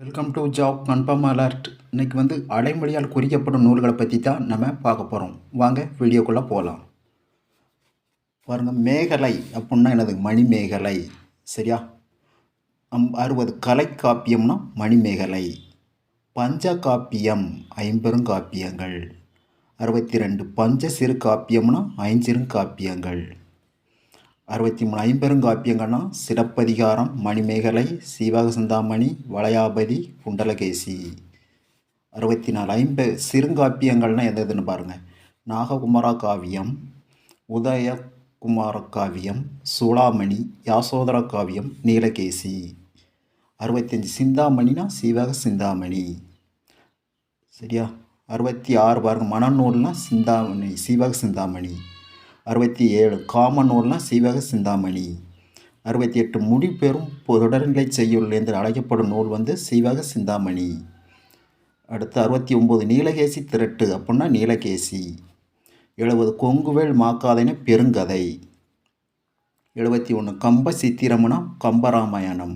Welcome to job confirm alert. இன்றைக்கி அடைமொழியால் குறிக்கப்படும் நூல்களை பற்றி தான் நம்ம பார்க்க போகிறோம். வாங்க வீடியோக்குள்ளே போகலாம். பாருங்கள், மேகலை அப்படின்னா என்னது? மணிமேகலை. சரியா? 60 கலைக்காப்பியம்னா மணிமேகலை. பஞ்சகாப்பியம் ஐம்பெருங்காப்பியங்கள். 62 பஞ்ச சிறு காப்பியம்னா ஐஞ்சிறுங்காப்பியங்கள். 63 ஐம்பெருங்காப்பியங்கள்னா சிலப்பதிகாரம், மணிமேகலை, சீவக சிந்தாமணி, வளையாபதி, குண்டலகேசி. 64 சிறுங்காப்பியங்கள்னால் எந்த இதுன்னு பாருங்கள். நாககுமார காவியம், உதயகுமார காவியம், சூளாமணி, யாசோதர காவியம், நீலகேசி. 65 சிந்தாமணினா சீவக சிந்தாமணி. சரியா? 66 பாருங்கள், மனநூல்னா சிந்தாமணி, சீவக சிந்தாமணி. 67 காம நூல்னா சீவக சிந்தாமணி. 68 முடிபெறும் தொடர்நிலை செய்யுள் என்று அழைக்கப்படும் நூல் சீவக சிந்தாமணி. அடுத்து 69 நீலகேசி திரட்டு அப்படின்னா நீலகேசி. 70 கொங்குவேல் மாக்காதைன பெருங்கதை. 71 கம்ப சித்திரம்னா கம்பராமாயணம்.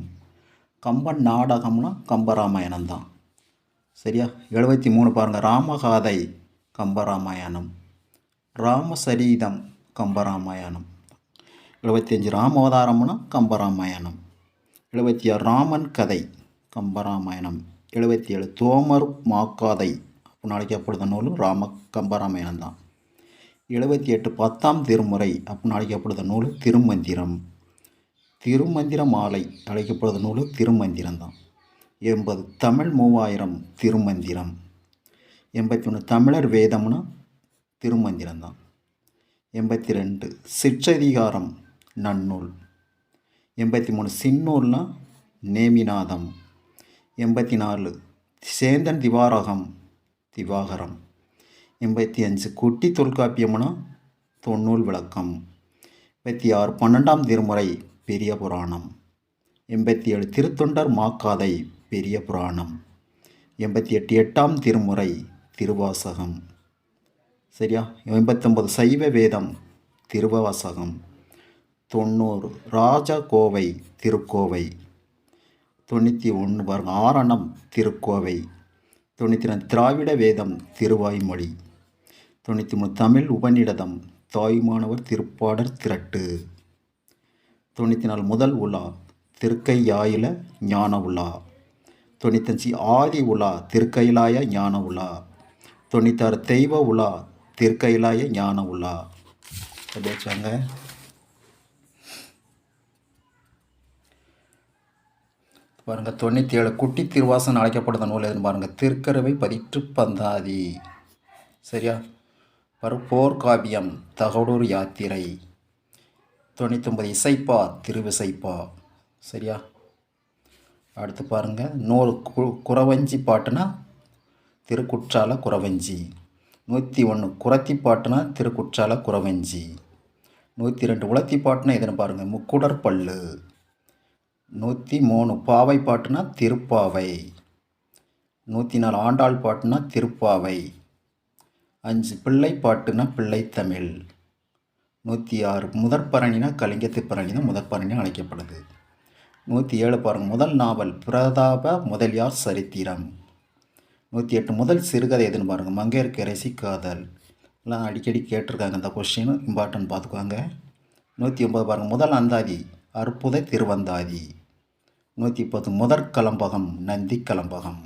கம்பன் நாடகம்னா கம்பராமாயணம் தான். சரியா? 73 பாருங்கள், ராமகாதை கம்பராமாயணம். ராமசரீதம் கம்பராமாயணம். 75 ராமவதாரம்னா கம்பராமாயணம். 76 ராமன் கதை கம்பராமாயணம். 77 தோமர் மாக்காதை அப்படின்னு அழைக்கப்படுத நூல் கம்பராமாயணம் தான். 78 10ஆம் திருமுறை அப்படின்னு அழைக்கப்படுத நூல் திருமந்திரம். திருமந்திர மாலை அழைக்கப்படுத நூல் திருமந்திரம் தான். 80 தமிழ் 3000 திருமந்திரம். 81 தமிழர் வேதம்னா திருமந்திரம் தான். 82 சிற்றதிகாரம் நன்னூல். 83 சின்னூல்னா நேமிநாதம். 84 சேந்தன் திவாரகம் திவாகரம். 85 குட்டி தொல்காப்பியம்னா தொன்னூல் விளக்கம். 86 12ஆம் திருமுறை பெரிய புராணம். 87 திருத்தொண்டர் மாக்காதை பெரிய புராணம். 88 8ஆம் திருமுறை திருவாசகம். சரியா? 89 சைவ வேதம் திருவாசகம். 90 ராஜகோவை திருக்கோவை. 91 பாருங்கள், ஆரணம் திருக்கோவை. 92 திராவிட வேதம் திருவாய்மொழி. 93 தமிழ் உபநிடதம் தாய்மானவர் திருப்பாடற் திரட்டு. 94 முதல் உலா திருக்கையாயில ஞான உலா. 95 ஆதி உலா திருக்கைலாய ஞான உலா. 96 தெய்வ உலா திருக்கைலாய ஞான உலா. படிச்சாங்க. பாருங்கள், 97 குட்டி திருவாசன் அழைக்கப்படுத நூல் எதுன்னு பாருங்கள். திருக்கருவை பதிற்று பந்தாதி. சரியா? போர்க்காவியம் தகடூர் யாத்திரை. 99 இசைப்பா திருவிசைப்பா. சரியா? அடுத்து பாருங்கள், நூறு குறவஞ்சி பாட்டுனா திருக்குற்றால குறவஞ்சி. 101 குறத்தி பாட்டுனா திருக்குற்றால குறவஞ்சி. 102 உலத்தி பாட்டுனா எதுன்னு பாருங்கள், முக்குடற்பள்ளு. 103 பாவை பாட்டுனா திருப்பாவை. 104 ஆண்டாள் பாட்டுனா திருப்பாவை. 5 பிள்ளை பாட்டுனா பிள்ளைத்தமிழ். 106 முதற்பரணினா கலிங்கத்து பரணி தான் முதற்பரணி அழைக்கப்படுது. 107 பாருங்கள், முதல் நாவல் பிரதாப முதலியார் சரித்திரம். 108 முதல் சிறுகதை எதுன்னு பாருங்கள், மங்கையர்க்கரசி காதல். எல்லாம் அடிக்கடி கேட்டிருக்காங்க, இந்த கொஸ்டின் இம்பார்ட்டன்ட் பார்த்துக்குவாங்க. 109 பாருங்கள், முதல் அந்தாதி அற்புத திருவந்தாதி. 110 முதற் கலம்பகம் நந்தி கலம்பகம்.